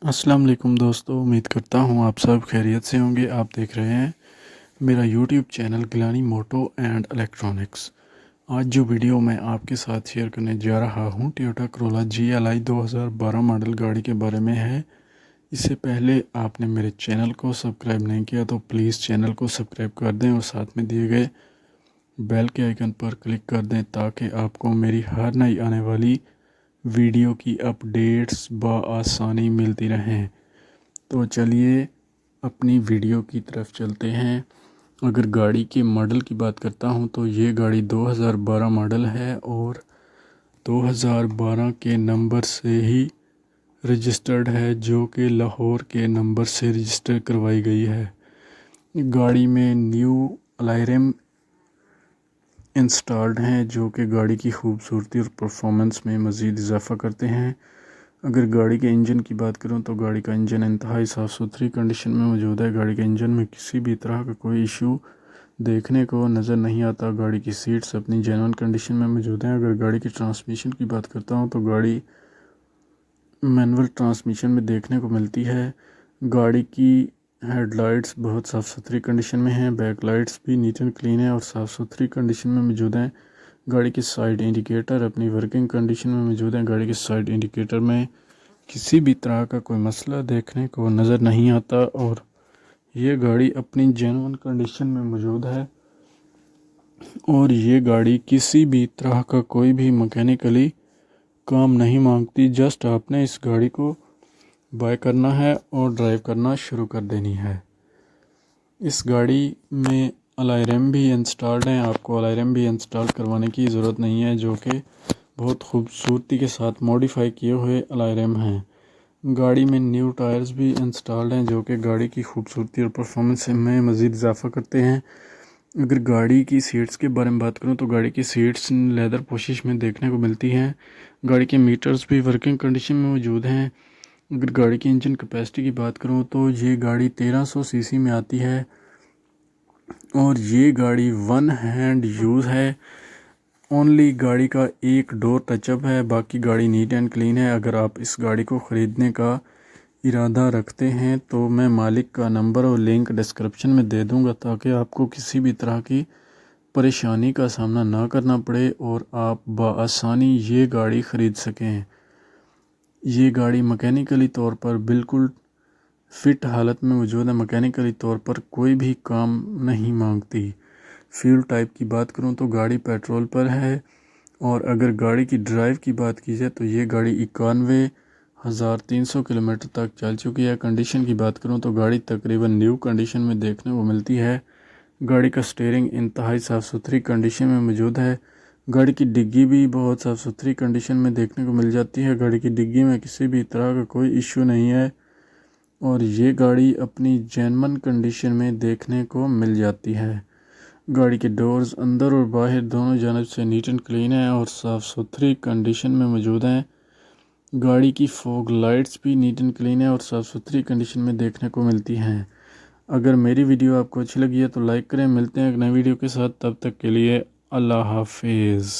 السلام علیکم دوستو، امید کرتا ہوں آپ سب خیریت سے ہوں گے۔ آپ دیکھ رہے ہیں میرا YouTube channel Gilani moto and electronics. آج جو ویڈیو میں آپ کے ساتھ شیئر کرنے جا رہا ہوں ٹویوٹا کرولا GLI 2012 ماڈل گاڑی کے بارے میں ہے۔ اس سے پہلے آپ نے میرے چینل کو سبسکرائب نہیں کیا تو پلیز چینل کو سبسکرائب کر دیں اور ساتھ میں دیے گئے بیل کے آئیکن پر کلک کر دیں تاکہ آپ کو میری ہر نئی آنے والی ویڈیو کی اپڈیٹس بآسانی ملتی رہیں۔ تو چلیے اپنی ویڈیو کی طرف چلتے ہیں۔ اگر گاڑی کے ماڈل کی بات کرتا ہوں تو یہ گاڑی 2012 ماڈل ہے اور 2012 کے نمبر سے ہی رجسٹرڈ ہے، جو کہ لاہور کے نمبر سے رجسٹر کروائی گئی ہے۔ گاڑی میں نیو الائی رم انسٹالڈ ہیں جو کہ گاڑی کی خوبصورتی اور پرفارمنس میں مزید اضافہ کرتے ہیں۔ اگر گاڑی کے انجن کی بات کروں تو گاڑی کا انجن انتہائی صاف ستھری کنڈیشن میں موجود ہے۔ گاڑی کے انجن میں کسی بھی طرح کا کوئی ایشو دیکھنے کو نظر نہیں آتا۔ گاڑی کی سیٹس اپنی جینوئن کنڈیشن میں موجود ہیں۔ اگر گاڑی کی ٹرانسمیشن کی بات کرتا ہوں تو گاڑی مینول ٹرانسمیشن میں دیکھنے کو ملتی ہے۔ گاڑی کی ہیڈ لائٹس بہت صاف ستھری کنڈیشن میں ہیں۔ بیک لائٹس بھی نیٹ اینڈ کلین ہیں اور صاف ستھری کنڈیشن میں موجود ہیں۔ گاڑی کی سائیڈ انڈیکیٹر اپنی ورکنگ کنڈیشن میں موجود ہیں۔ گاڑی کے سائیڈ انڈیکیٹر میں کسی بھی طرح کا کوئی مسئلہ دیکھنے کو نظر نہیں آتا اور یہ گاڑی اپنی جینوئن کنڈیشن میں موجود ہے اور یہ گاڑی کسی بھی طرح کا کوئی بھی مکینیکلی کام نہیں مانگتی۔ جسٹ آپ نے اس گاڑی کو بائی کرنا ہے اور ڈرائیو کرنا شروع کر دینی ہے۔ اس گاڑی میں الائی رم بھی انسٹالڈ ہیں۔ آپ کو الائی رم بھی انسٹال کروانے کی ضرورت نہیں ہے، جو کہ بہت خوبصورتی کے ساتھ موڈیفائی کیے ہوئے الائی رم ہیں۔ گاڑی میں نیو ٹائرز بھی انسٹالڈ ہیں جو کہ گاڑی کی خوبصورتی اور پرفارمنس میں مزید اضافہ کرتے ہیں۔ اگر گاڑی کی سیٹس کے بارے میں بات کروں تو گاڑی کی سیٹس لیدر پوشش میں دیکھنے کو ملتی ہیں۔ گاڑی کے میٹرز بھی ورکنگ کنڈیشن میں موجود ہیں۔ اگر گاڑی کی انجن کیپیسٹی کی بات کروں تو یہ گاڑی 1300 cc میں آتی ہے اور یہ گاڑی ون ہینڈ یوز ہے۔ اونلی گاڑی کا ایک ڈور ٹچ اپ ہے، باقی گاڑی نیٹ اینڈ کلین ہے۔ اگر آپ اس گاڑی کو خریدنے کا ارادہ رکھتے ہیں تو میں مالک کا نمبر اور لنک ڈسکرپشن میں دے دوں گا تاکہ آپ کو کسی بھی طرح کی پریشانی کا سامنا نہ کرنا پڑے اور آپ بآسانی یہ گاڑی خرید سکیں۔ یہ گاڑی مکینیکلی طور پر بالکل فٹ حالت میں موجود ہے۔ مکینیکلی طور پر کوئی بھی کام نہیں مانگتی۔ فیول ٹائپ کی بات کروں تو گاڑی پیٹرول پر ہے اور اگر گاڑی کی ڈرائیو کی بات کی جائے تو یہ گاڑی 91,300 کلومیٹر تک چل چکی ہے۔ کنڈیشن کی بات کروں تو گاڑی تقریباً نیو کنڈیشن میں دیکھنے کو ملتی ہے۔ گاڑی کا سٹیئرنگ انتہائی صاف ستھری کنڈیشن میں موجود ہے۔ گاڑی کی ڈگی بھی بہت صاف ستھری کنڈیشن میں دیکھنے کو مل جاتی ہے۔ گاڑی کی ڈگی میں کسی بھی طرح کا کوئی ایشو نہیں ہے اور یہ گاڑی اپنی جینوئن کنڈیشن میں دیکھنے کو مل جاتی ہے۔ گاڑی کے ڈورز اندر اور باہر دونوں جانب سے نیٹ اینڈ کلین ہیں اور صاف ستھری کنڈیشن میں موجود ہیں۔ گاڑی کی فوگ لائٹس بھی نیٹ اینڈ کلین ہیں اور صاف ستھری کنڈیشن میں دیکھنے کو ملتی ہیں۔ اگر میری ویڈیو آپ کو اچھی لگی ہے تو لائک کریں۔ ملتے ہیں ایک نئی ویڈیو کے ساتھ، تب تک کے لیے اللہ حافظ۔